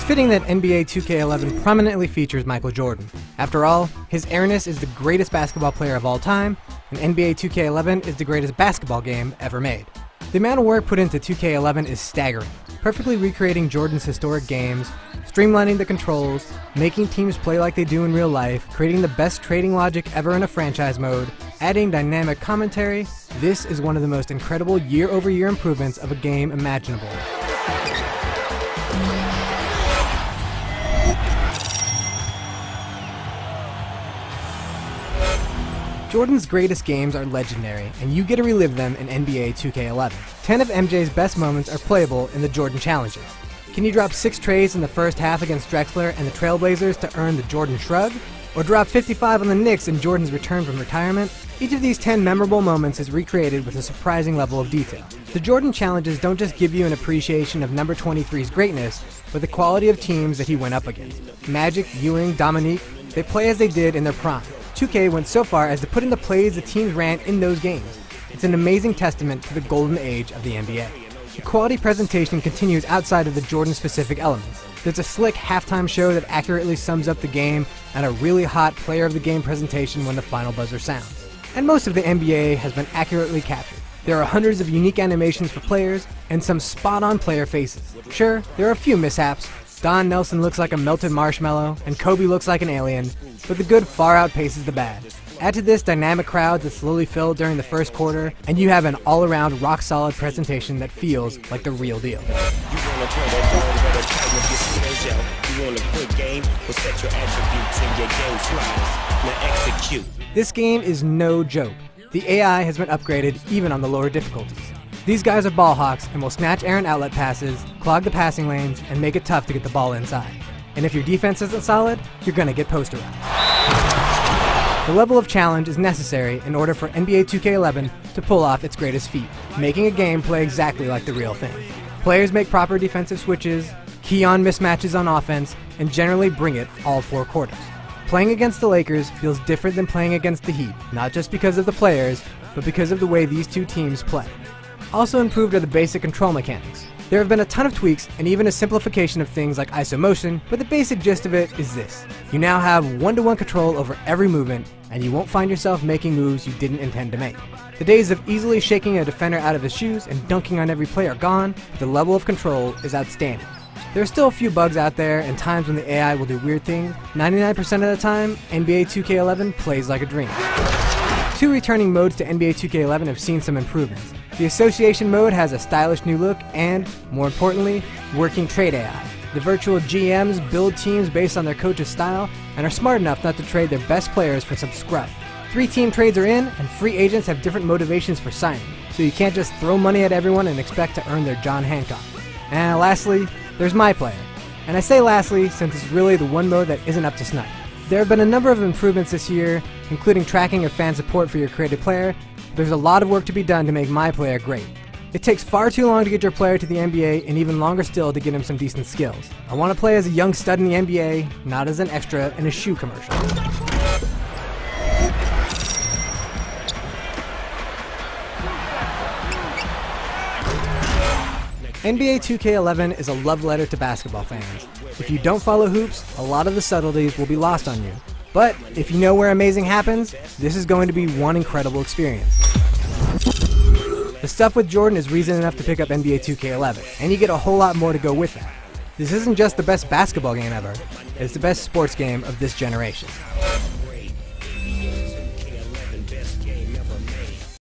It's fitting that NBA 2K11 prominently features Michael Jordan. After all, his airness is the greatest basketball player of all time, and NBA 2K11 is the greatest basketball game ever made. The amount of work put into 2K11 is staggering, perfectly recreating Jordan's historic games, streamlining the controls, making teams play like they do in real life, creating the best trading logic ever in a franchise mode, adding dynamic commentary. This is one of the most incredible year-over-year improvements of a game imaginable. Jordan's greatest games are legendary, and you get to relive them in NBA 2K11. 10 of MJ's best moments are playable in the Jordan Challenges. Can you drop 6 trays in the first half against Drexler and the Trailblazers to earn the Jordan Shrug? Or drop 55 on the Knicks in Jordan's return from retirement? Each of these 10 memorable moments is recreated with a surprising level of detail. The Jordan Challenges don't just give you an appreciation of number 23's greatness, but the quality of teams that he went up against. Magic, Ewing, Dominique, they play as they did in their prime. 2K went so far as to put in the plays the teams ran in those games. It's an amazing testament to the golden age of the NBA. The quality presentation continues outside of the Jordan-specific elements. There's a slick halftime show that accurately sums up the game, and a really hot player of the game presentation when the final buzzer sounds. And most of the NBA has been accurately captured. There are hundreds of unique animations for players, and some spot-on player faces. Sure, there are a few mishaps. Don Nelson looks like a melted marshmallow, and Kobe looks like an alien, but the good far outpaces the bad. Add to this dynamic crowds that slowly fill during the first quarter, and you have an all-around rock-solid presentation that feels like the real deal. This game is no joke. The AI has been upgraded even on the lower difficulties. These guys are ball hawks and will snatch errant outlet passes, clog the passing lanes, and make it tough to get the ball inside. And if your defense isn't solid, you're gonna get posterized. The level of challenge is necessary in order for NBA 2K11 to pull off its greatest feat, making a game play exactly like the real thing. Players make proper defensive switches, key on mismatches on offense, and generally bring it all 4 quarters. Playing against the Lakers feels different than playing against the Heat, not just because of the players, but because of the way these two teams play. Also improved are the basic control mechanics. There have been a ton of tweaks and even a simplification of things like ISO motion, but the basic gist of it is this. You now have one-to-one control over every movement, and you won't find yourself making moves you didn't intend to make. The days of easily shaking a defender out of his shoes and dunking on every play are gone, but the level of control is outstanding. There are still a few bugs out there and times when the AI will do weird things. 99% of the time, NBA 2K11 plays like a dream. 2 returning modes to NBA 2K11 have seen some improvements. The Association mode has a stylish new look and, more importantly, working trade AI. The virtual GMs build teams based on their coach's style and are smart enough not to trade their best players for some scrub. 3-team trades are in, and free agents have different motivations for signing, so you can't just throw money at everyone and expect to earn their John Hancock. And lastly, there's My Player. And I say lastly since it's really the one mode that isn't up to snuff. There have been a number of improvements this year, including tracking of fan support for your created player. There's a lot of work to be done to make My Player great. It takes far too long to get your player to the NBA and even longer still to get him some decent skills. I want to play as a young stud in the NBA, not as an extra in a shoe commercial. NBA 2K11 is a love letter to basketball fans. If you don't follow hoops, a lot of the subtleties will be lost on you. But if you know where amazing happens, this is going to be one incredible experience. The stuff with Jordan is reason enough to pick up NBA 2K11, and you get a whole lot more to go with that. This isn't just the best basketball game ever, it's the best sports game of this generation.